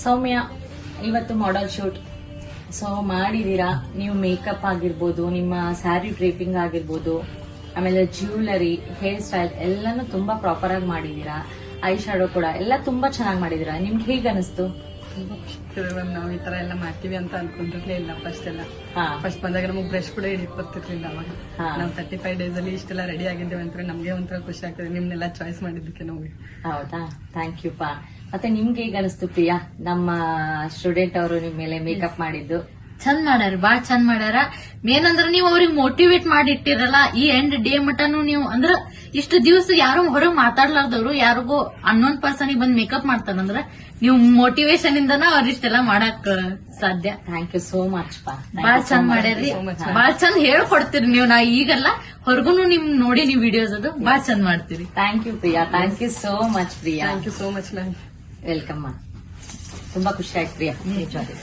ಸೌಮ್ಯ ಇವತ್ತು model shoot so ಮಾಡಿದೀರಾ ನೀವು. ಮೇಕಪ್ ಆಗಿರ್ಬೋದು, ನಿಮ್ಮ ಸ್ಯಾರಿ ಡ್ರೇಪಿಂಗ್ ಆಗಿರ್ಬೋದು, ಆಮೇಲೆ ಜ್ಯುವೆಲರಿ, ಹೇರ್ ಸ್ಟೈಲ್ ಎಲ್ಲಾನು ತುಂಬಾ ಪ್ರಾಪರ್ ಆಗಿ ಮಾಡಿದೀರಾ. ಐ ಶಾಡೋ ಕೂಡ ಎಲ್ಲ ತುಂಬಾ ಚೆನ್ನಾಗಿ ಮಾಡಿದೀರಾ. ನಿಮ್ಗೆ ಹೇಗೆ ಅನಿಸ್ತು? ತುಂಬಾ ಖುಷಿ ಆಗ್ತಿದೆ ಮ್ಯಾಮ್. ನಾವು ಈ ತರ ಎಲ್ಲ ಮಾಡ್ತೀವಿ ಅಂತ ಅನ್ಕೊಂಡಿರ್ಲೇ ಇಲ್ಲ. ಹಾ. ಫಸ್ಟ್ ಬಂದಾಗ ನಮಗೆ ಬ್ರಷ್ ಕೂಡ ಹಿಡಿಕ್ ಬರ್ತಿರ್ಲಿಲ್ಲ ಅವಾಗ. ಹಾ. ನಾವು 35 ಡೇಸ್ ಅಲ್ಲಿ ಇಷ್ಟೆಲ್ಲ ರೆಡಿ ಆಗಿದ್ದೇವೆ ಅಂತ ನಮ್ಗೆ ಒಂಥರ ಖುಷಿ ಆಗ್ತದೆ ನಿಮ್ನೆಲ್ಲ ಚಾಯ್ಸ್ ಮಾಡಿದ್ದಕ್ಕೆ ನಮಗೆ. ಹೌದಾ, ಥ್ಯಾಂಕ್ ಯು ಪಾ. ಮತ್ತೆ ನಿಮ್ಗೆ ಹೇಗೆ ಅನಿಸ್ತು ಪ್ರಿಯಾ, ನಮ್ಮ ಸ್ಟೂಡೆಂಟ್ ಅವರು ನಿಮ್ ಮೇಲೆ ಮೇಕಪ್ ಮಾಡಿದ್ದು? ಚಂದ್ ಮಾಡ್ಯಾರ, ಬಾಳ್ ಚಂದ್ ಮಾಡ್ಯಾರ. ಮೇನ್ ಅಂದ್ರ ನೀವು ಅವ್ರಿಗೆ ಮೋಟಿವೇಟ್ ಮಾಡಿ ಇಟ್ಟಿರಲ್ಲ. ಈ ಎಂಡ್ ಡೇ ಮಟನು ನೀವು ಅಂದ್ರ ಇಷ್ಟು ದಿವಸ ಯಾರು ಹೊರಗ್ ಮಾತಾಡ್ಲಾರ್ದವ್ರು ಯಾರಿಗೂ ಅನ್ನೋನ್ ಪರ್ಸನ್ ಬಂದ್ ಮೇಕಪ್ ಮಾಡ್ತಾರಂದ್ರ ನೀವು ಮೋಟಿವೇಶನ್ ಇಂದನ ಅವ್ರಿಷ್ಟೆಲ್ಲ ಮಾಡಕ್ ಸಾಧ್ಯ. ಥ್ಯಾಂಕ್ ಯು ಸೋ ಮಚ್ ಪಾ. ಬಾಳ್ ಚಂದ್ ಮಾಡ್ಯಾರಿ, ಬಾಳ್ ಚಂದ್ ಹೇಳ್ಕೊಡ್ತೀರಿ ನೀವು. ನಾ ಈಗಲ್ಲ ಹೊರಗುನು ನಿಮ್ ನೋಡಿ ನೀವು ವಿಡಿಯೋಸ್ ಅದು ಬಾಳ್ ಚಂದ್ ಮಾಡ್ತೀರಿ. Thank you Priya, thank you so much Priya. Thank you so much ma'am. Welcome ಮಾ. ತುಂಬಾ ಖುಷಿ ಆಯ್ತು ಪ್ರಿಯಾ ನಿಜವಾಗಿ.